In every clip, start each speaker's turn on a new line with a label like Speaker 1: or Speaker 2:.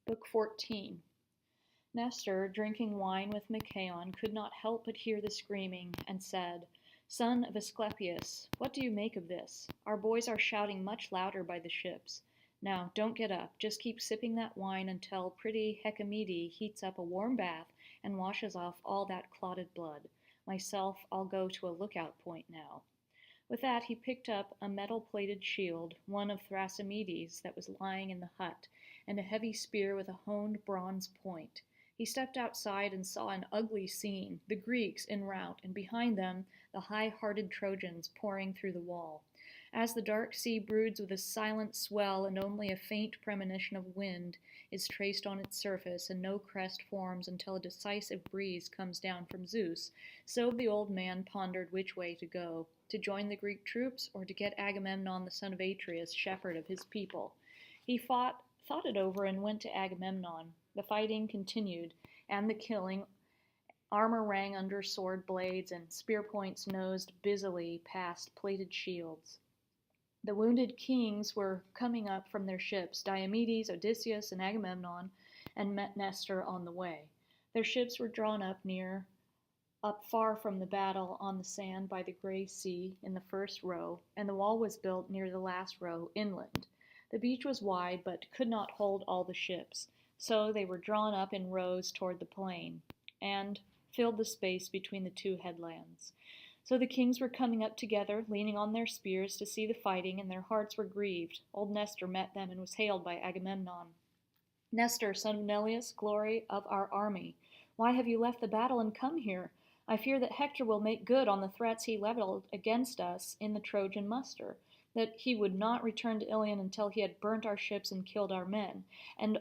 Speaker 1: Book 14. Nestor, drinking wine with Machaon, could not help but hear the screaming, and said, Son of Asclepius, what do you make of this? Our boys are shouting much louder by the ships. Now, don't get up, just keep sipping that wine until pretty Hecamede heats up a warm bath and washes off all that clotted blood. Myself, I'll go to a lookout point now. With that he picked up a metal-plated shield, one of Thrasymedes, that was lying in the hut, and a heavy spear with a honed bronze point. He stepped outside and saw an ugly scene, the Greeks en route, and behind them the high-hearted Trojans pouring through the wall. As the dark sea broods with a silent swell and only a faint premonition of wind is traced on its surface, and no crest forms until a decisive breeze comes down from Zeus, so the old man pondered which way to go, to join the Greek troops or to get Agamemnon the son of Atreus, shepherd of his people. He thought it over and went to Agamemnon. The fighting continued, and the killing. Armor rang under sword blades, and spear points nosed busily past plated shields. The wounded kings were coming up from their ships, Diomedes, Odysseus, and Agamemnon, and met Nestor on the way. Their ships were drawn up far from the battle on the sand by the gray sea in the first row, and the wall was built near the last row inland. The beach was wide, but could not hold all the ships, so they were drawn up in rows toward the plain, and filled the space between the two headlands. So the kings were coming up together, leaning on their spears to see the fighting, and their hearts were grieved. Old Nestor met them and was hailed by Agamemnon. Nestor, son of Neleus, glory of our army, why have you left the battle and come here? I fear that Hector will make good on the threats he leveled against us in the Trojan muster, that he would not return to Ilion until he had burnt our ships and killed our men. And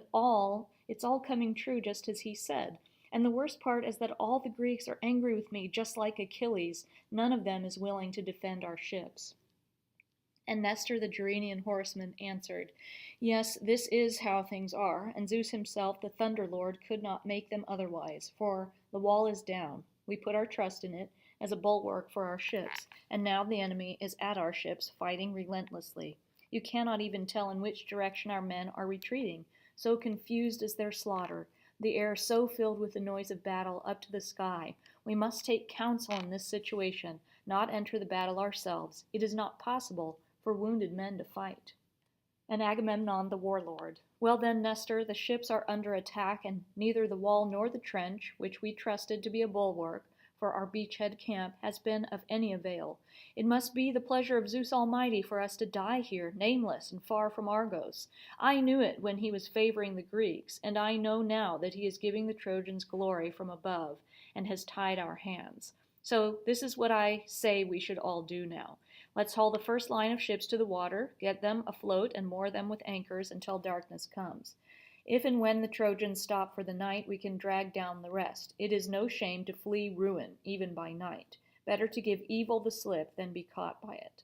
Speaker 1: it's all coming true just as he said. And the worst part is that all the Greeks are angry with me, just like Achilles. None of them is willing to defend our ships. And Nestor the Gerenian horseman answered, Yes, this is how things are, and Zeus himself, the Thunder Lord, could not make them otherwise, for the wall is down. We put our trust in it as a bulwark for our ships, and now the enemy is at our ships, fighting relentlessly. You cannot even tell in which direction our men are retreating, so confused is their slaughter, the air so filled with the noise of battle up to the sky. We must take counsel in this situation, not enter the battle ourselves. It is not possible for wounded men to fight. And Agamemnon the warlord, Well then, Nestor, the ships are under attack, and neither the wall nor the trench, which we trusted to be a bulwark for our beachhead camp, has been of any avail. It must be the pleasure of Zeus Almighty for us to die here, nameless and far from Argos. I knew it when he was favoring the Greeks, and I know now that he is giving the Trojans glory from above, and has tied our hands. So this is what I say we should all do now. Let's haul the first line of ships to the water, get them afloat, and moor them with anchors until darkness comes. If and when the Trojans stop for the night, we can drag down the rest. It is no shame to flee ruin, even by night. Better to give evil the slip than be caught by it.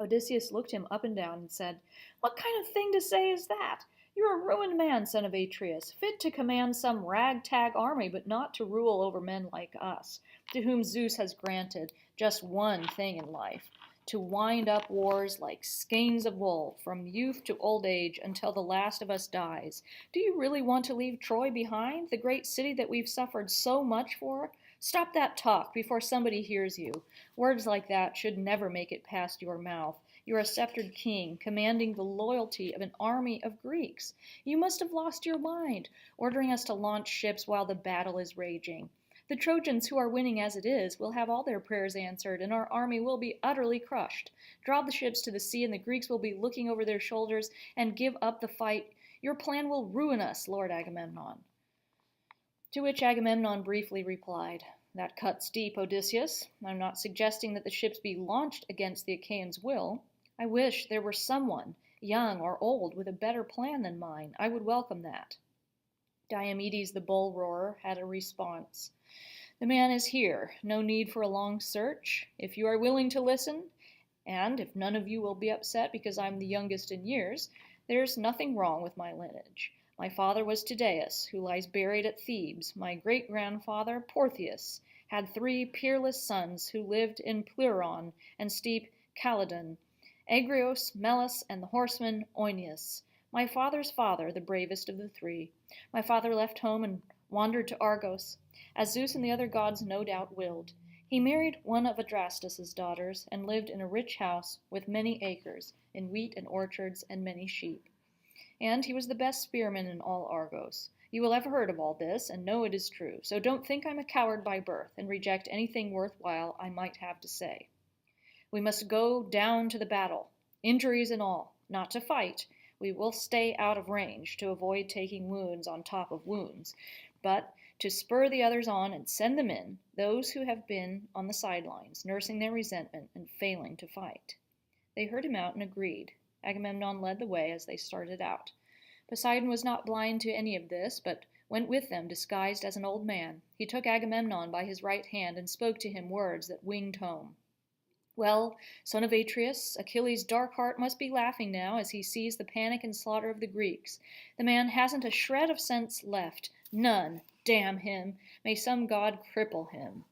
Speaker 1: Odysseus looked him up and down and said, What kind of thing to say is that? You're a ruined man, son of Atreus, fit to command some ragtag army, but not to rule over men like us, to whom Zeus has granted just one thing in life, to wind up wars like skeins of wool, from youth to old age, until the last of us dies. Do you really want to leave Troy behind, the great city that we've suffered so much for? Stop that talk before somebody hears you. Words like that should never make it past your mouth. You're a sceptered king, commanding the loyalty of an army of Greeks. You must have lost your mind, ordering us to launch ships while the battle is raging. The Trojans, who are winning as it is, will have all their prayers answered, and our army will be utterly crushed. Draw the ships to the sea, and the Greeks will be looking over their shoulders and give up the fight. Your plan will ruin us, Lord Agamemnon. To which Agamemnon briefly replied, That cuts deep, Odysseus. I'm not suggesting that the ships be launched against the Achaeans' will. I wish there were someone, young or old, with a better plan than mine. I would welcome that. Diomedes the bull-roarer had a response. The man is here. No need for a long search. If you are willing to listen, and if none of you will be upset because I'm the youngest in years, there's nothing wrong with my lineage. My father was Tydeus, who lies buried at Thebes. My great-grandfather, Portheus, had 3 peerless sons who lived in Pleuron and steep Calydon, Agrios, Melas, and the horseman Oeneus. My father's father, the bravest of the three. My father left home and wandered to Argos, as Zeus and the other gods no doubt willed. He married one of Adrastus's daughters and lived in a rich house with many acres, in wheat and orchards and many sheep. And he was the best spearman in all Argos. You will have heard of all this and know it is true, so don't think I'm a coward by birth and reject anything worthwhile I might have to say. We must go down to the battle, injuries and all, not to fight. We will stay out of range to avoid taking wounds on top of wounds, but to spur the others on and send them in, those who have been on the sidelines, nursing their resentment and failing to fight. They heard him out and agreed. Agamemnon led the way as they started out. Poseidon was not blind to any of this, but went with them disguised as an old man. He took Agamemnon by his right hand and spoke to him words that winged home. Well, son of Atreus, Achilles' dark heart must be laughing now as he sees the panic and slaughter of the Greeks. The man hasn't a shred of sense left. None. Damn him. May some god cripple him.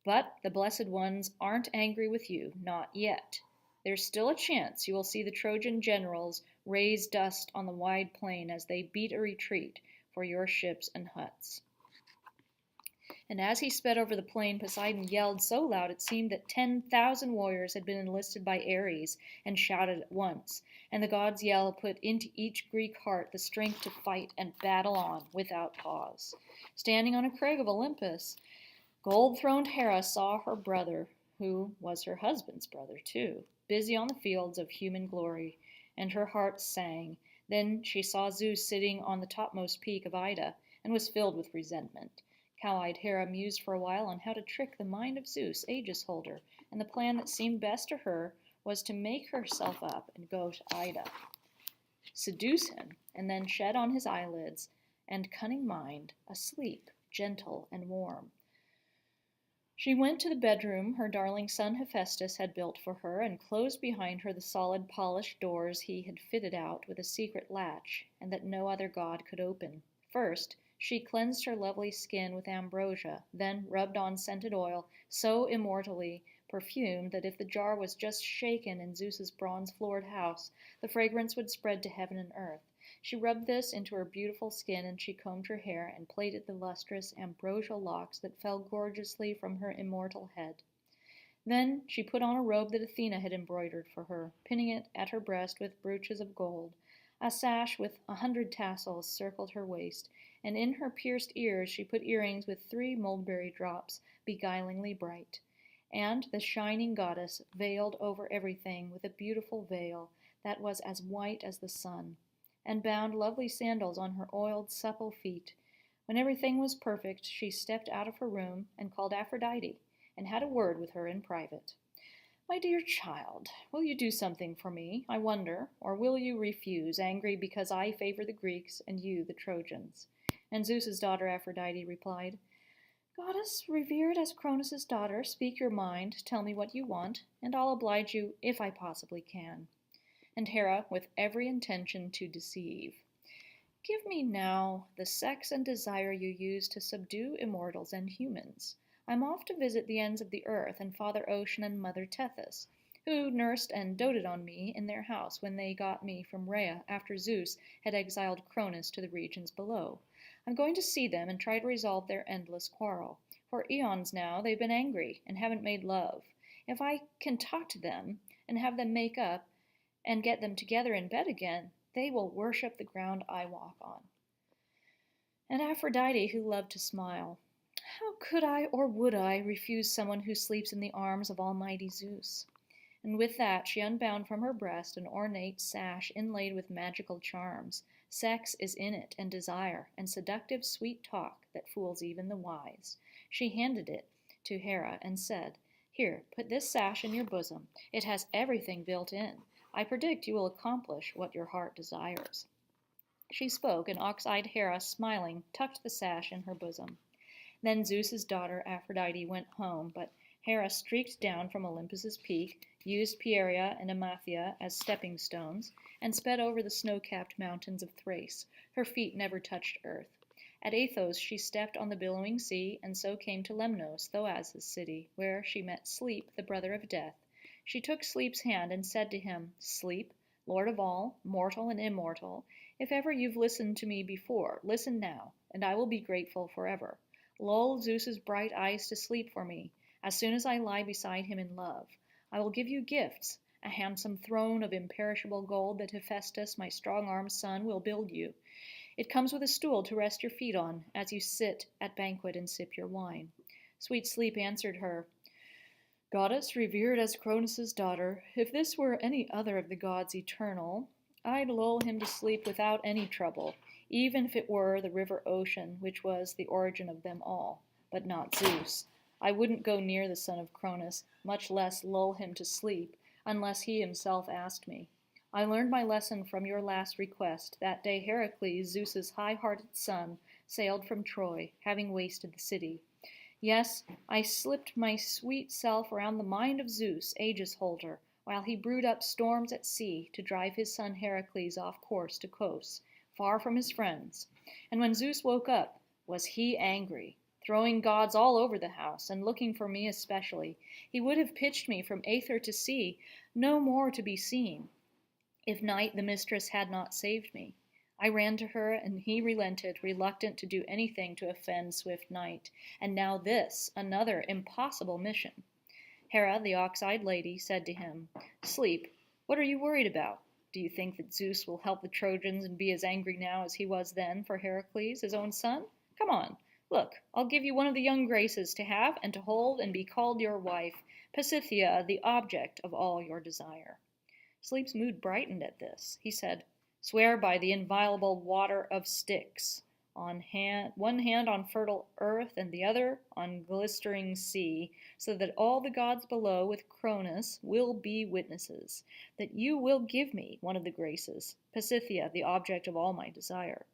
Speaker 1: But the blessed ones aren't angry with you, not yet. There's still a chance you will see the Trojan generals raise dust on the wide plain as they beat a retreat for your ships and huts. And as he sped over the plain, Poseidon yelled so loud it seemed that 10,000 warriors had been enlisted by Ares and shouted at once. And the god's yell put into each Greek heart the strength to fight and battle on without pause. Standing on a crag of Olympus, gold-throned Hera saw her brother, who was her husband's brother too, busy on the fields of human glory, and her heart sang. Then she saw Zeus sitting on the topmost peak of Ida, and was filled with resentment. Cow-eyed Hera mused for a while on how to trick the mind of Zeus, Aegis holder, and the plan that seemed best to her was to make herself up and go to Ida, seduce him, and then shed on his eyelids and cunning mind a sleep, gentle and warm. She went to the bedroom her darling son Hephaestus had built for her and closed behind her the solid polished doors he had fitted out with a secret latch, and that no other god could open. First, she cleansed her lovely skin with ambrosia, then rubbed on scented oil, so immortally perfumed that if the jar was just shaken in Zeus's bronze-floored house, the fragrance would spread to heaven and earth. She rubbed this into her beautiful skin, and she combed her hair and plaited the lustrous ambrosial locks that fell gorgeously from her immortal head. Then she put on a robe that Athena had embroidered for her, pinning it at her breast with brooches of gold. A sash with 100 tassels circled her waist, and in her pierced ears she put earrings with 3 mulberry drops, beguilingly bright. And the shining goddess veiled over everything with a beautiful veil that was as white as the sun, and bound lovely sandals on her oiled, supple feet. When everything was perfect, she stepped out of her room and called Aphrodite, and had a word with her in private. My dear child, will you do something for me, I wonder, or will you refuse, angry because I favor the Greeks and you the Trojans? And Zeus's daughter Aphrodite replied, Goddess, revered as Cronus's daughter, speak your mind, tell me what you want, and I'll oblige you if I possibly can. And Hera, with every intention to deceive, Give me now the sex and desire you use to subdue immortals and humans. I'm off to visit the ends of the earth and Father Ocean and Mother Tethys, who nursed and doted on me in their house when they got me from Rhea after Zeus had exiled Cronus to the regions below. I'm going to see them and try to resolve their endless quarrel. For eons now they've been angry and haven't made love. If I can talk to them and have them make up and get them together in bed again, they will worship the ground I walk on. And Aphrodite, who loved to smile, how could I or would I refuse someone who sleeps in the arms of almighty Zeus? And with that she unbound from her breast an ornate sash inlaid with magical charms. Sex is in it, and desire, and seductive sweet talk that fools even the wise. She handed it to Hera and said, Here, put this sash in your bosom. It has everything built in. I predict you will accomplish what your heart desires. She spoke, and ox-eyed Hera, smiling, tucked the sash in her bosom. Then Zeus's daughter Aphrodite went home, but Hera streaked down from Olympus's peak, used Pieria and Amathia as stepping stones, and sped over the snow-capped mountains of Thrace. Her feet never touched earth. At Athos she stepped on the billowing sea, and so came to Lemnos, Thoas's city, where she met Sleep, the brother of Death. She took Sleep's hand and said to him, Sleep, Lord of all, mortal and immortal, if ever you've listened to me before, listen now, and I will be grateful forever. Lull Zeus's bright eyes to sleep for me, as soon as I lie beside him in love. I will give you gifts, a handsome throne of imperishable gold that Hephaestus, my strong-armed son, will build you. It comes with a stool to rest your feet on, as you sit at banquet and sip your wine. Sweet Sleep answered her, Goddess, revered as Cronus' daughter, if this were any other of the gods eternal, I'd lull him to sleep without any trouble, even if it were the river Ocean, which was the origin of them all, but not Zeus. I wouldn't go near the son of Cronus, much less lull him to sleep, unless he himself asked me. I learned my lesson from your last request. That day Heracles, Zeus's high-hearted son, sailed from Troy, having wasted the city. Yes, I slipped my sweet self around the mind of Zeus, Aegis holder, while he brewed up storms at sea to drive his son Heracles off course to Kos, far from his friends. And when Zeus woke up, was he angry, throwing gods all over the house, and looking for me especially. He would have pitched me from Aether to sea, no more to be seen, if Night the mistress had not saved me. I ran to her, and he relented, reluctant to do anything to offend swift Night. And now this, another impossible mission. Hera, the ox-eyed lady, said to him, Sleep, what are you worried about? Do you think that Zeus will help the Trojans and be as angry now as he was then for Heracles, his own son? Come on, look, I'll give you one of the young Graces to have and to hold and be called your wife, Pasithea, the object of all your desire. Sleep's mood brightened at this. He said, Swear by the inviolable water of Styx, one hand on fertile earth and the other on glistering sea, so that all the gods below with Cronus will be witnesses, that you will give me one of the Graces, Pasithea, the object of all my desire.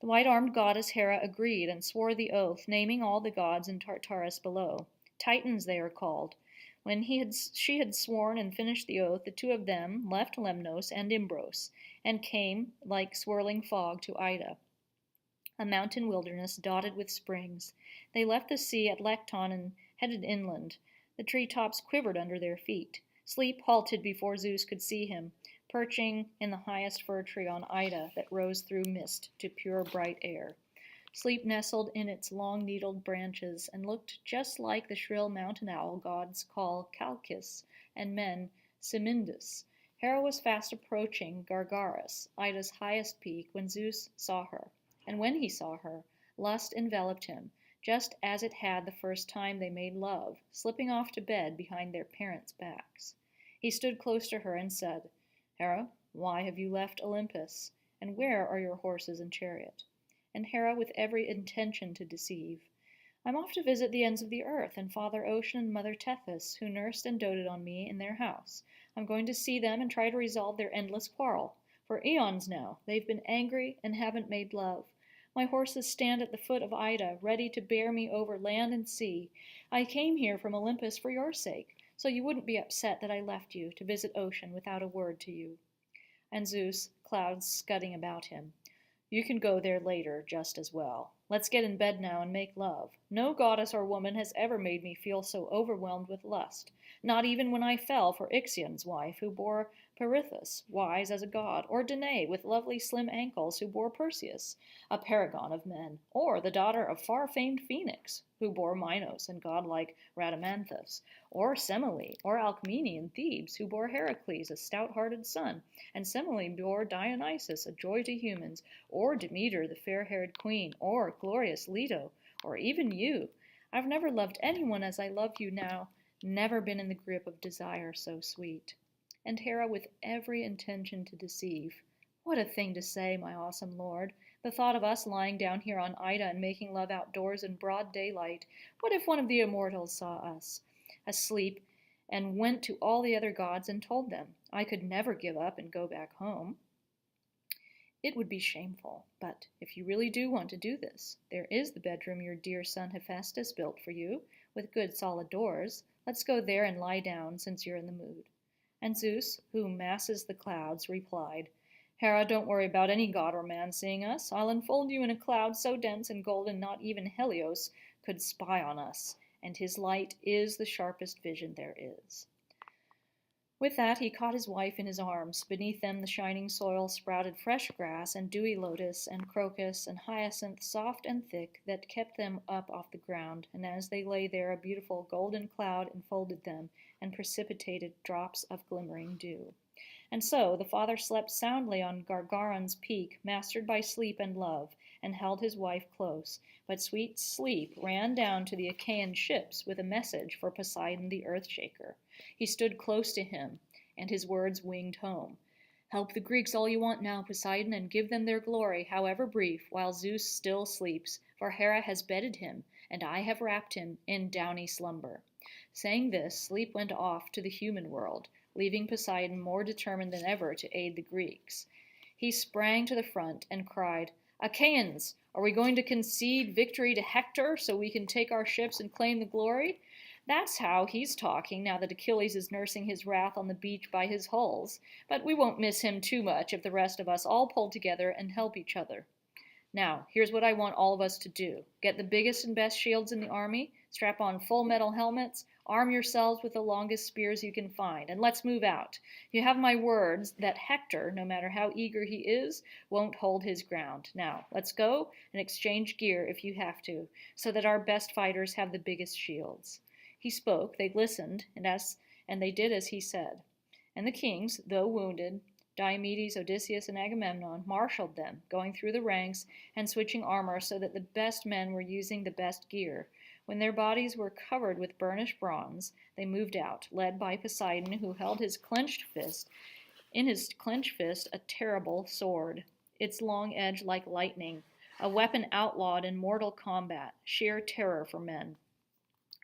Speaker 1: The white-armed goddess Hera agreed and swore the oath, naming all the gods in Tartarus below. Titans they are called. When she had sworn and finished the oath, the two of them left Lemnos and Imbros, and came, like swirling fog, to Ida, a mountain wilderness dotted with springs. They left the sea at Lecton and headed inland. The tree-tops quivered under their feet. Sleep halted before Zeus could see him, perching in the highest fir tree on Ida that rose through mist to pure bright air. Sleep nestled in its long-needled branches and looked just like the shrill mountain owl gods call Calchas and men Simindus. Hera was fast approaching Gargarus, Ida's highest peak, when Zeus saw her. And when he saw her, lust enveloped him, just as it had the first time they made love, slipping off to bed behind their parents' backs. He stood close to her and said, Hera, why have you left Olympus? And where are your horses and chariot? And Hera, with every intention to deceive, I'm off to visit the ends of the earth, and Father Ocean and Mother Tethys, who nursed and doted on me in their house. I'm going to see them and try to resolve their endless quarrel. For eons now, they've been angry and haven't made love. My horses stand at the foot of Ida, ready to bear me over land and sea. I came here from Olympus for your sake, so you wouldn't be upset that I left you to visit Ocean without a word to you. And Zeus, clouds scudding about him. You can go there later just as well. Let's get in bed now and make love. No goddess or woman has ever made me feel so overwhelmed with lust, not even when I fell for Ixion's wife, who bore Perithous, wise as a god, or Danae, with lovely slim ankles, who bore Perseus, a paragon of men, or the daughter of far-famed Phoenix, who bore Minos and godlike Rhadamanthus, or Semele, or Alcmene in Thebes, who bore Heracles, a stout-hearted son, and Semele bore Dionysus, a joy to humans, or Demeter, the fair-haired queen, or glorious Leto, or even you. I've never loved anyone as I love you now, never been in the grip of desire so sweet. And Hera, with every intention to deceive. What a thing to say, my awesome lord. The thought of us lying down here on Ida and making love outdoors in broad daylight. What if one of the immortals saw us asleep and went to all the other gods and told them? I could never give up and go back home. It would be shameful, but if you really do want to do this, there is the bedroom your dear son Hephaestus built for you, with good solid doors. Let's go there and lie down, since you're in the mood. And Zeus, who masses the clouds, replied, Hera, don't worry about any god or man seeing us. I'll enfold you in a cloud so dense and golden not even Helios could spy on us, and his light is the sharpest vision there is. With that he caught his wife in his arms. Beneath them the shining soil sprouted fresh grass and dewy lotus and crocus and hyacinth soft and thick that kept them up off the ground, and as they lay there a beautiful golden cloud enfolded them and precipitated drops of glimmering dew. And so the father slept soundly on Gargaron's peak, mastered by sleep and love, and held his wife close, but sweet sleep ran down to the Achaean ships with a message for Poseidon the earth-shaker. He stood close to him, and his words winged home. Help the Greeks all you want now, Poseidon, and give them their glory, however brief, while Zeus still sleeps, for Hera has bedded him, and I have wrapped him in downy slumber. Saying this, sleep went off to the human world, leaving Poseidon more determined than ever to aid the Greeks. He sprang to the front and cried, Achaeans, are we going to concede victory to Hector so we can take our ships and claim the glory? That's how he's talking now that Achilles is nursing his wrath on the beach by his hulls, but we won't miss him too much if the rest of us all pull together and help each other. Now, here's what I want all of us to do. Get the biggest and best shields in the army, strap on full metal helmets, arm yourselves with the longest spears you can find, and let's move out. You have my words that Hector, no matter how eager he is, won't hold his ground. Now, let's go and exchange gear if you have to, so that our best fighters have the biggest shields. He spoke, they listened, and they did as he said. And the kings, though wounded, Diomedes, Odysseus, and Agamemnon, marshaled them, going through the ranks and switching armor so that the best men were using the best gear. When their bodies were covered with burnished bronze, they moved out, led by Poseidon, who held in his clenched fist a terrible sword, its long edge like lightning, a weapon outlawed in mortal combat, sheer terror for men.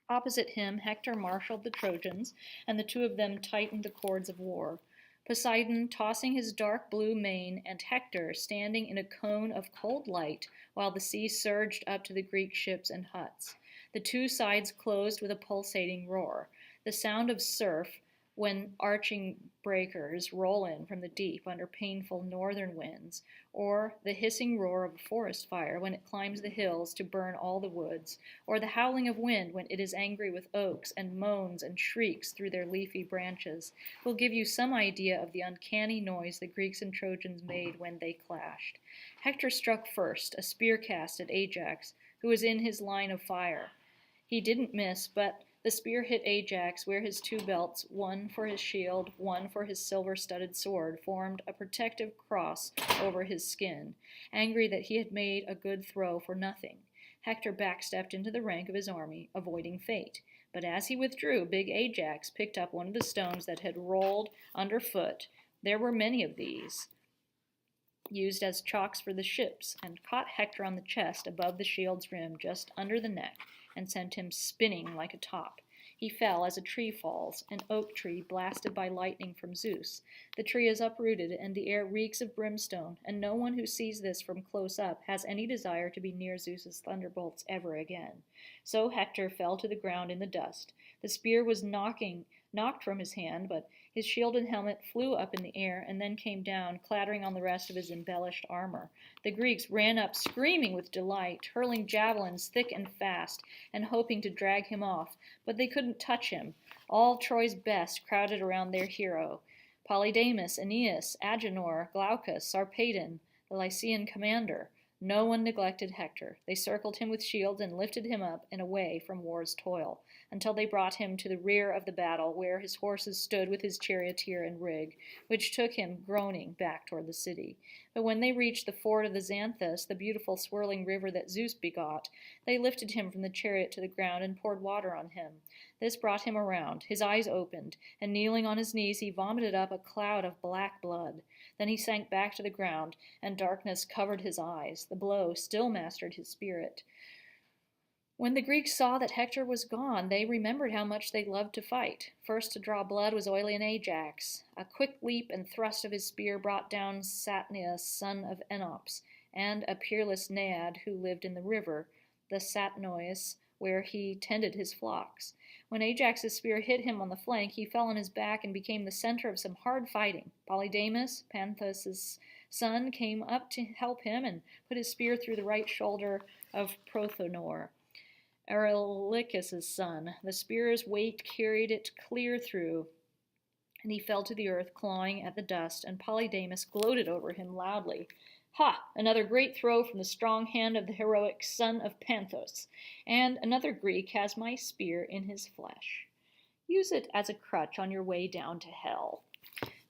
Speaker 1: Opposite him, Hector marshaled the Trojans, and the two of them tightened the cords of war. Poseidon tossing his dark blue mane, and Hector standing in a cone of cold light while the sea surged up to the Greek ships and huts. The two sides closed with a pulsating roar. The sound of surf when arching breakers roll in from the deep under painful northern winds, or the hissing roar of a forest fire when it climbs the hills to burn all the woods, or the howling of wind when it is angry with oaks and moans and shrieks through their leafy branches, will give you some idea of the uncanny noise the Greeks and Trojans made when they clashed. Hector struck first, a spear cast at Ajax, who was in his line of fire. He didn't miss, but the spear hit Ajax where his two belts, one for his shield, one for his silver-studded sword, formed a protective cross over his skin. Angry that he had made a good throw for nothing, Hector backstepped into the rank of his army, avoiding fate. But as he withdrew, big Ajax picked up one of the stones that had rolled underfoot. There were many of these, used as chocks for the ships, and caught Hector on the chest above the shield's rim, just under the neck, and sent him spinning like a top. He fell as a tree falls, an oak tree blasted by lightning from Zeus. The tree is uprooted, and the air reeks of brimstone, and no one who sees this from close up has any desire to be near Zeus's thunderbolts ever again. So Hector fell to the ground in the dust. The spear was knocked from his hand, but his shield and helmet flew up in the air and then came down, clattering on the rest of his embellished armor. The Greeks ran up, screaming with delight, hurling javelins thick and fast, and hoping to drag him off, but they couldn't touch him. All Troy's best crowded around their hero. Polydamas, Aeneas, Agenor, Glaucus, Sarpedon, the Lycian commander. No one neglected Hector. They circled him with shields and lifted him up and away from war's toil, until they brought him to the rear of the battle, where his horses stood with his charioteer and rig, which took him groaning back toward the city. But when they reached the ford of the Xanthus, the beautiful swirling river that Zeus begot, they lifted him from the chariot to the ground and poured water on him. This brought him around. His eyes opened, and kneeling on his knees, he vomited up a cloud of black blood. Then he sank back to the ground, and darkness covered his eyes. The blow still mastered his spirit. When the Greeks saw that Hector was gone, they remembered how much they loved to fight. First to draw blood was oily Ajax. A quick leap and thrust of his spear brought down Satnius, son of Enops, and a peerless Naiad who lived in the river, the Satnois, where he tended his flocks. When Ajax's spear hit him on the flank, he fell on his back and became the center of some hard fighting. Polydamas, Panthus's son, came up to help him and put his spear through the right shoulder of Prothonor, Arelicus's son. The spear's weight carried it clear through and he fell to the earth, clawing at the dust, and Polydamas gloated over him loudly. Ha! Another great throw from the strong hand of the heroic son of Panthos, and another Greek has my spear in his flesh. Use it as a crutch on your way down to hell.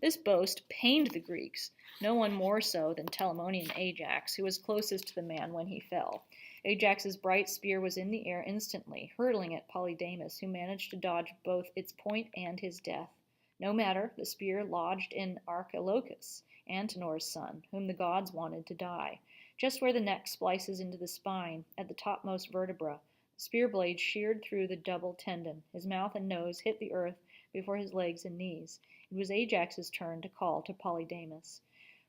Speaker 1: This boast pained the Greeks, no one more so than Telamonian Ajax, who was closest to the man when he fell. Ajax's bright spear was in the air instantly, hurtling at Polydamas, who managed to dodge both its point and his death. No matter, the spear lodged in Archilochus, Antenor's son, whom the gods wanted to die, just where the neck splices into the spine, at the topmost vertebra. The spear blade sheared through the double tendon. His mouth and nose hit the earth before his legs and knees. It was Ajax's turn to call to Polydamas.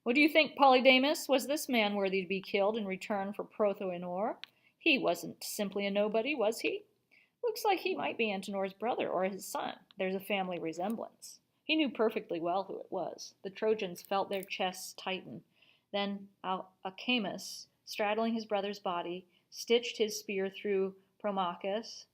Speaker 1: What do you think, Polydamas? Was this man worthy to be killed in return for Prothoenor? He wasn't simply a nobody, was he? Looks like he might be Antenor's brother or his son. There's a family resemblance. He knew perfectly well who it was. The Trojans felt their chests tighten. Then Acamas, straddling his brother's body, stitched his spear through Promachus,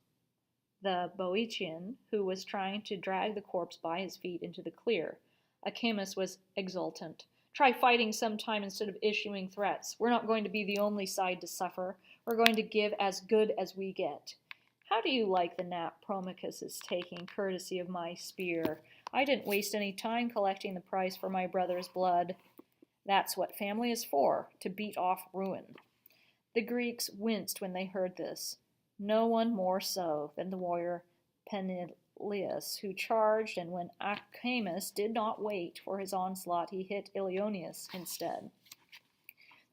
Speaker 1: the Boeotian, who was trying to drag the corpse by his feet into the clear. Acamas was exultant. Try fighting sometime instead of issuing threats. We're not going to be the only side to suffer. We're going to give as good as we get. How do you like the nap Promachus is taking, courtesy of my spear? I didn't waste any time collecting the price for my brother's blood. That's what family is for, to beat off ruin. The Greeks winced when they heard this. No one more so than the warrior Peneleus, who charged, and when Acamas did not wait for his onslaught, he hit Ilioneus instead.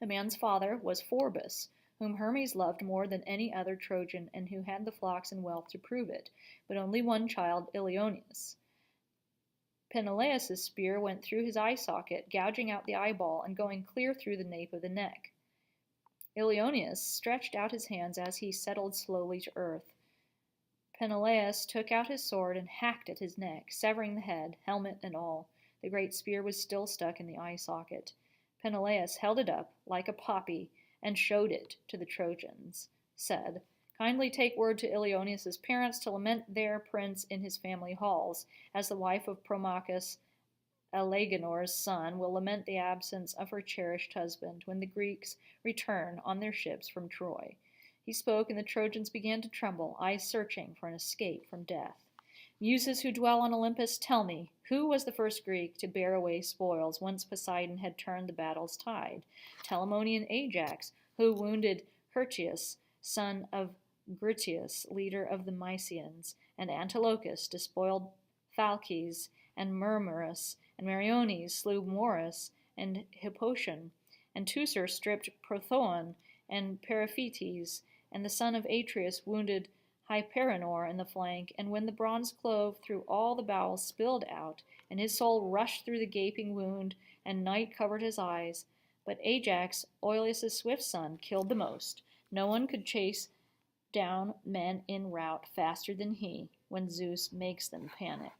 Speaker 1: The man's father was Phorbus, whom Hermes loved more than any other Trojan, and who had the flocks and wealth to prove it, but only one child, Ilioneus. Peneleus's spear went through his eye socket, gouging out the eyeball and going clear through the nape of the neck. Ilioneus stretched out his hands as he settled slowly to earth. Peneleus took out his sword and hacked at his neck, severing the head, helmet and all. The great spear was still stuck in the eye socket. Peneleus held it up like a poppy and showed it to the Trojans, said, Kindly take word to Ilioneus' parents to lament their prince in his family halls, as the wife of Promachus, Alegenor's son, will lament the absence of her cherished husband when the Greeks return on their ships from Troy. He spoke, and the Trojans began to tremble, eyes searching for an escape from death. Muses who dwell on Olympus, tell me, who was the first Greek to bear away spoils once Poseidon had turned the battle's tide? Telamonian Ajax, who wounded Hirtius, son of Gritius, leader of the Mysians, and Antilochus despoiled Phalces, and Murmurus and Meriones slew Morus and Hippotion, and Teucer stripped Prothoon and Periphetes, and the son of Atreus wounded Hyperenor in the flank, and when the bronze clove through all the bowels spilled out, and his soul rushed through the gaping wound, and night covered his eyes, but Ajax, Oileus' swift son, killed the most. No one could chase down men in rout faster than he, when Zeus makes them panic.